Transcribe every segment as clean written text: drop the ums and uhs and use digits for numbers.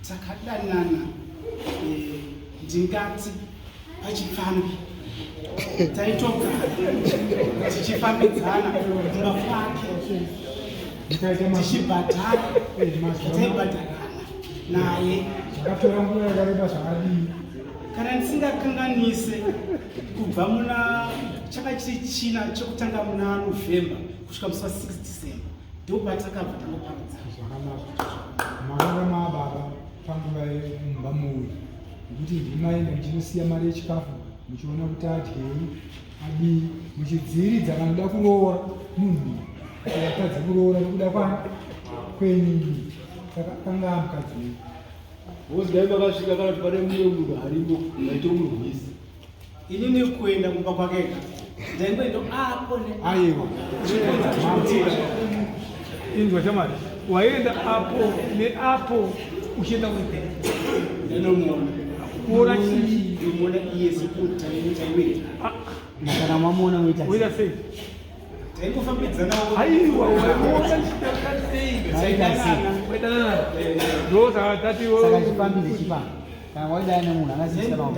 Takadanana, Dingati, Pachipfambi, Taitoka, Pachipfambi, naye kana ndisingakanganise kubva muna chakachiri china chokutanga muna November kusvika musi wa6 December ndopatakabva Mama baba panguva mumbamuwi nekuti ndimaenda muchinosiya mari yechikafu muchiona kuti adyei adi muchidziridza vanoda kuroora munhu akatadza kuroora nekuda kwenyinyi saka kanga mukadzi Wozgai vakasvika kana kuti pane mumwe munhu arimo ngaito murwisi inini kuenda kumba kwake ndaingoenda apo aiwa Inzwa chamari waenda apo neapo uchienda kuite kuona chii ndimona iye sekutaimitaimiri makana mamona muita wenda sei taingofambidzana aiwa waona chitakansei ndo saka tati saka chipambire chipamba kana waida ne munhu angasisa nawo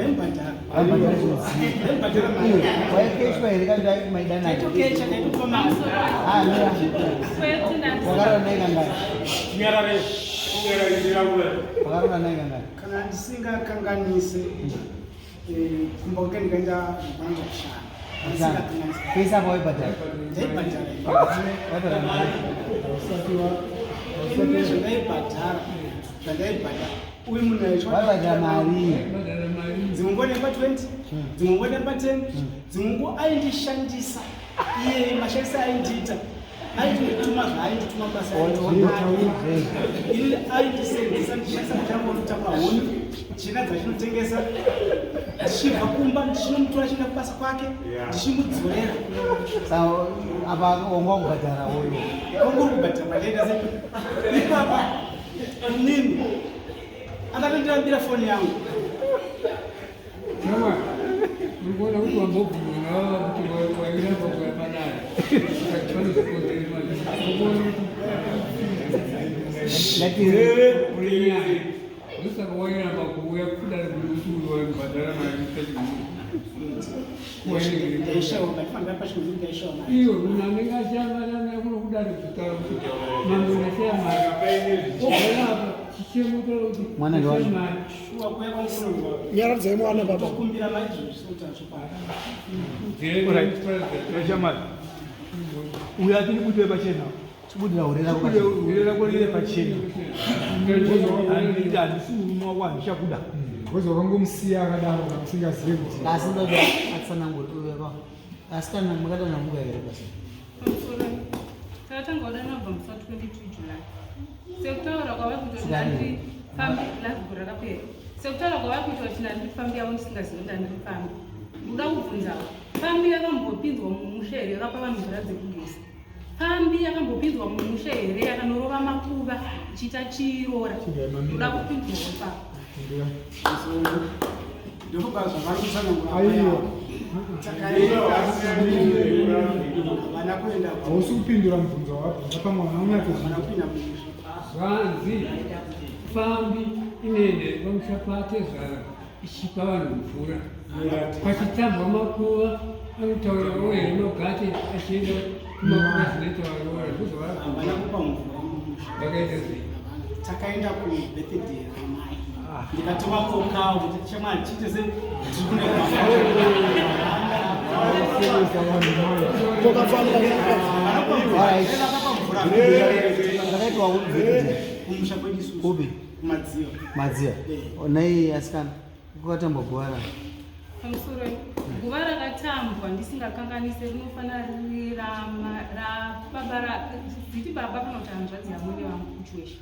waikeshwa here kandi maida nayo wakarona naikangani kana ndisingakanganise kumba kwake ndikaenda kwanza kushanda pesa apa waibhadhara zvandaibhadhara uyu munhu waibhadhara mari dzimwe nguva nemba 20 dzimwe nguva nemba 10 dzimwe nguva aindishandisa iye mashandisa aindiita aindituma zvaaindituma basa ini aindisendisa ndishandisa ndichangonotamba huni china dzachinotengesa ndichibva kumba ndichinomutora china kubasa kwake ndichimudzorera apa wanga kubhadhara uyu ongori kubhadhara madenda ipapa nini akatondirambira foni yangu Mungona kuti wambobvunga kuti waira pakuya panaya Saka wairamba kuuya kudari kuti waibhadhara mari iyo munhu anenge achiyangana kuno kudari kutaura kuti mamwe ndashaya mari ogaapa chichemutora kuti nyara dzaimwana baba chamari uyo atiri kuti pachena chibudira urera kwerere pachena handisi mumwe wako handichakuda wozokangomusiya akadaro kamusingazive kuti asi ndoda atsananguriveva asi kana makatanambuka here basa takatanga udanobva musi wa22 July sekutaura kwava kuti ndandifambi lavhura rakapera sekutaura kwava kuti kuti ndandifambi yavo ndisingazivi kuti ndandirifambi uda kubvunzawo fambi yakambopinzwa mumusha here yakapa vanhu mvura dzekugesa fambi yakambopinzwa mumusha here yakanorova makuva chita chirora uda kupindura ipapo ndofunga zvavarikutsana aiwa vana kuenda hausi kupindura mubvunzo wabvunza pamwana vana kupinda zvanzi fambi inoende pamushapate zara ichipa vanhu mvura pachitambwa makuva anotaura ohere magate achienda kumakuva zvinotaura vana kupa mvura vakaita sei takaenda kubirthday ramai ndikatoma kokawo kuti chamwari chitese kumusha kwedu madziva nai asikana kwatambogwara pamusoro guva rakatambwa ndisingakanganise rinofanira riri rababa dziti baba kana kuti hanzvadzi yamwene vangu kuchwesha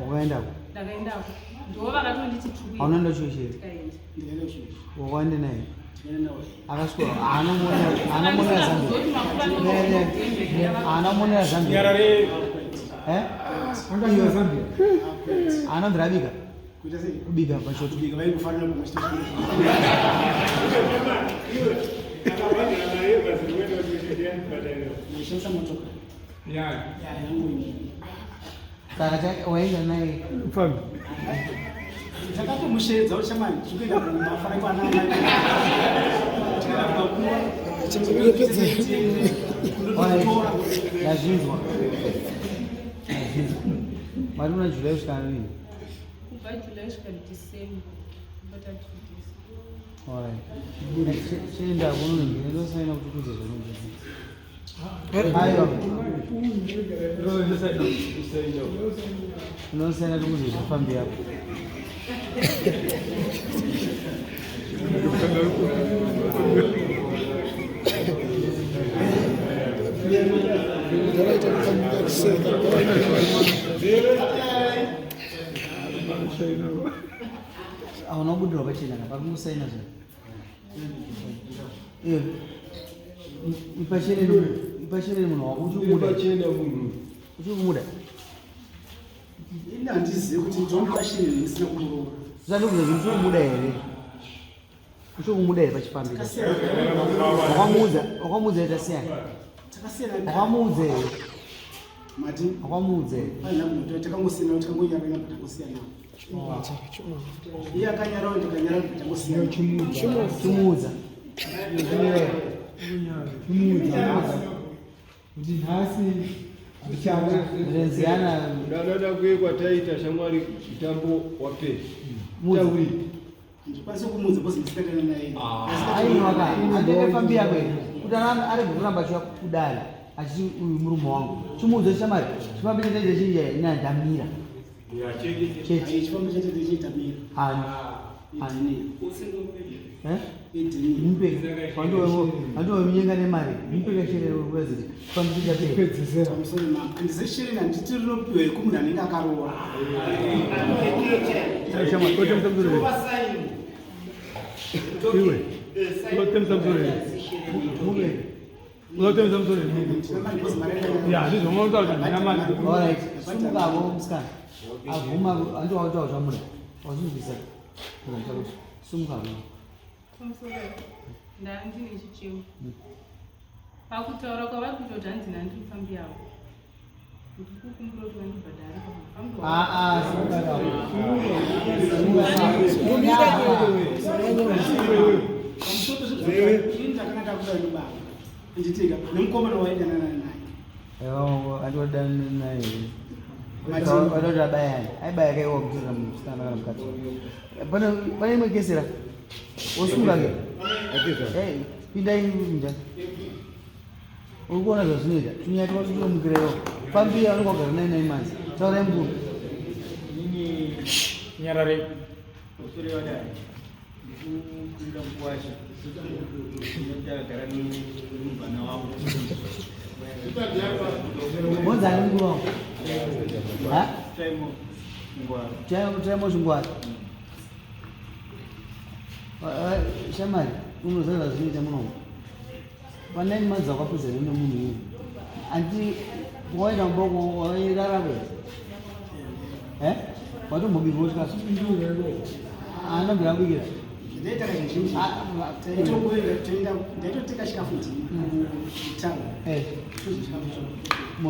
ukaendako ndakaendako ndo vakatonditi aunoenda chuweshere wakaende naye akasvika anamonera zambia angaziva zambia anonzi rabika kubika pachoto saka waenda naye Fambi. takatomushedza kuti chamani zvikuenda kumafara kwanana yazvinzwa mari una julai kusvika rini kubva julai kusvika december kubatatuisa chienda kunoningire ndosaina kuti kuze zvinobvisa aiwa unosaina kuti kuze zvifambi yako hauna kubudirwa pachena napakungosaina zvino ipacheneni munhu wako uchikumuda ina handizivi kuti ndonipashini ndisina kumuroora zvisati kuza kuti uchikumuda here uchikumuda here pachifambi wakamuudza ita siyana wakamuudza here wakamuudza here takangosiyana takangonyarana takangosiyana iye akanyarawo ndikanyarawo takangosiyana chimuudza kuti nhasi renziyana ndanoda kuekwa taita shamwari mutambo wapera tauri ndikwanise kumudza bhozi ndisikatana naye aiwaka andinefambi yako kuti arege kuramba achiva kudara achiti uyu murume wangu chimuudza chamari chifambi chete chinja ina ndamira chete chifambi chete chiitamira handiwemunyenga nemari mupeka shere urikuraziti fambi chichapera handizeshereni handiti rinopiwa yekumuna anenge akaroora sumukavo musikana avhuma andiwakutaura zvamuda wazvizvisa sumukavo pamusoro ndandine chichemo pakutaura kwavari kuita kuti handina ndifambi yavo kuti kukumbura kuti vandibhadhari ndakanaka kuda nobaba nditika nemukomana waidanana naye andodana naye vatoti abayani aibaya kaiwa kutirira musikana kana mukati pane imwe kesera osungake pindai njani uri kuona zvazvinoita tunyati watutomukirewo fambiya unenge wagara 99 months taurai mukuru Nyarare. monzani mukuru wangu taimo chingwari shamari unoziva zvinoita munomu pa9 months wakapedza nemunhu uyu andi waenda muboko wairara kwezi watombobika uchikafu anambirambikira ndaita kazhinji ndaitoteka chikafu mutano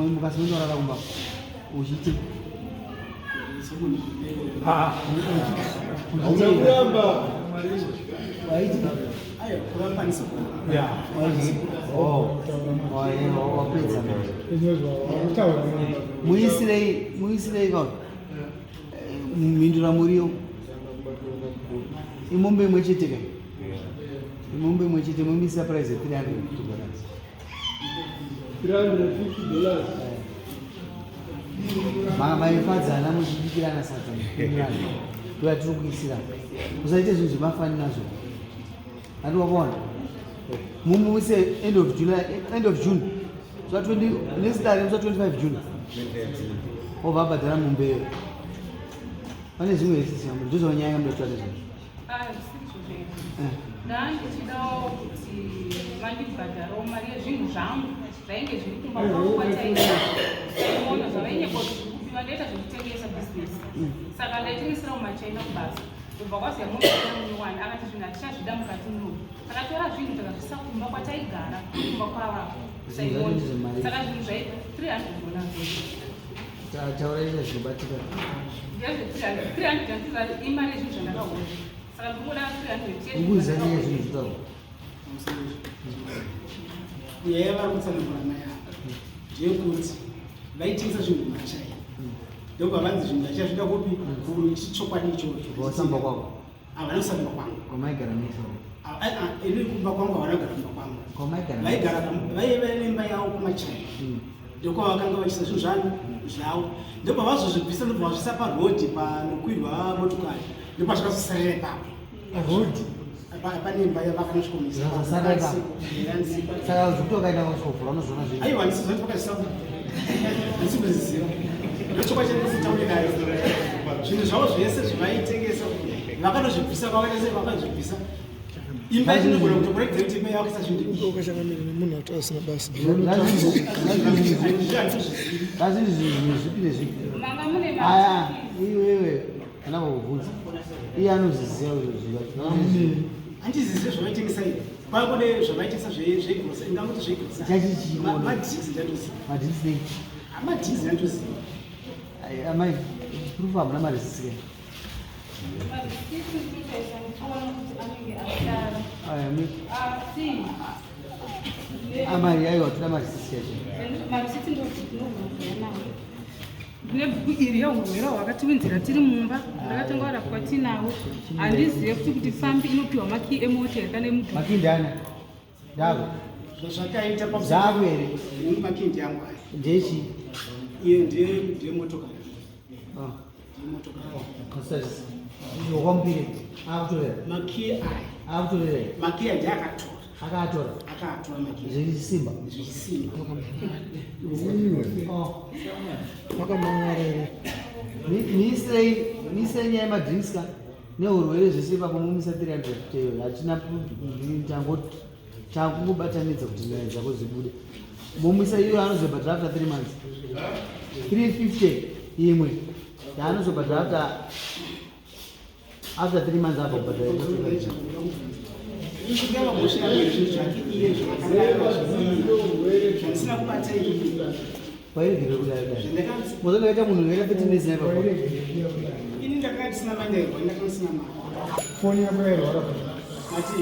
mukasi munorara kumba uchiti hauna kuramba waiti ayo kurambanisa wapedza muisirei kauri mhindura muriyo imombe imwe chete kai imombe imwe chete mumisira price $350 $350 maifadzana muchibikirana sadza toya tiri kuisira usaite zvinhu zvemafani nazvo andiwapona mumuise end of June nesitari musa 25 June obva abhadhara mumbeyo pane zvimwe isisiya ndozvanyaya mudotwata zvazvo ndandichidawo kuti vandibhadharawo mari yezvinhu zvangu zvainge zviri kumba kwangu kwatainoona zvavainyepo zvikupiwa ndaita zvekutengesa bhizinesi saka ndaitengesera mumachina kubasa kubva kwaziya muwani akati zvinhu hatichazvida mukati muno akatora zvinhu takazvisa kumba kwataigara kumba kwava kusaiona saka zvinhu zvai $300 tauraisa zvinobatika $300 imari yezvinhu zvandakaona saka ndingoda $300 ukuzaniya zvinhu zvitaura nyaya yavari kutsanangura nayo ndeyekuti vaitengesa zvinhu mumachina ndobva vanzi zvinhu zvachazvida kupi chichokwadi ichocho wasamba kwako havana kusamba kwangu kwamaigara nesa ini kumba kwangu havanagara kumba kwangu kwamaigara vaiva nemba yavo kumachina ndokwavakanga vachiisa zvinhu zvanu zvavo ndobva vazozvibvisa ndobva vazvisa parodhi panokwirwa motokari ndobva zvakazosarira ipapo pane imba yavakanosvikomisa saka zvikutokaita vasovhura unozviona zvinhu aiwa ndisizvati vakazvisamba ndisikuziziva ndochokwachandisitaurirayo zvinhu zvavo zvese zvivaitengesa vakatozvibvisa vakazvibvisa imba yatinogona kutokuregera imba yavakisa ukashangamira nemunhu atasina basa asi zvinhu zvipi nezvipi manga mune aya iwewe kana vakubvunza iye anozviziva handizizive zvavaitengesa ivi kwakude zvavaitengesa zvegrosa ingamuti zvegrosa madhizi ndatoziva amadhizi ndatoziva amai proof hamuna marisisika amari aiwa toda marisisika ndine bhuku iri yaurwera hwakatiwinzira tiri mumba ndakatanga varapwa tinawo handizive kuti fambi inopiwa maki emota here kana emudhu maki ndana ndako zvazvakaita zvako here maki ndiyangu aya ndechi iye ndiye motokari wakwamupire akutorera maki aya akutorera maki aya ndiakatora akatora maki zvechisimba zvechisimba wakamangarere miisirei nyaya yemadrinks neurwere zvese ipapo mumisa 300 teyo hatina tangobatanidza kuti nyaya dzako zibude mumisa iyo anozobhadhara after 3 months 350 imwe yaanozobhadhara after 3 months abva kubhadhara zvisina kubata ivi pairegere kudai mozonakaita munhu akaita 15 days naipa ini ndakanga ndisina mandairwa ndakanga ndisina mari foni yako yairwara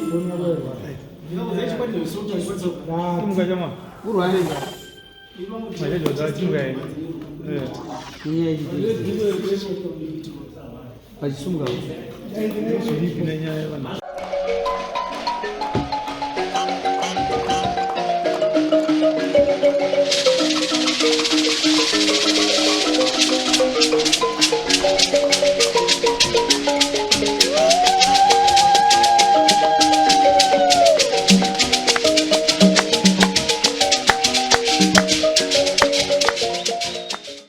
foni yako yairwara Mukachama. urwane Machezo chimgai. kunyaya ichii pachisumuka Zviripi nenyaya yevanhu.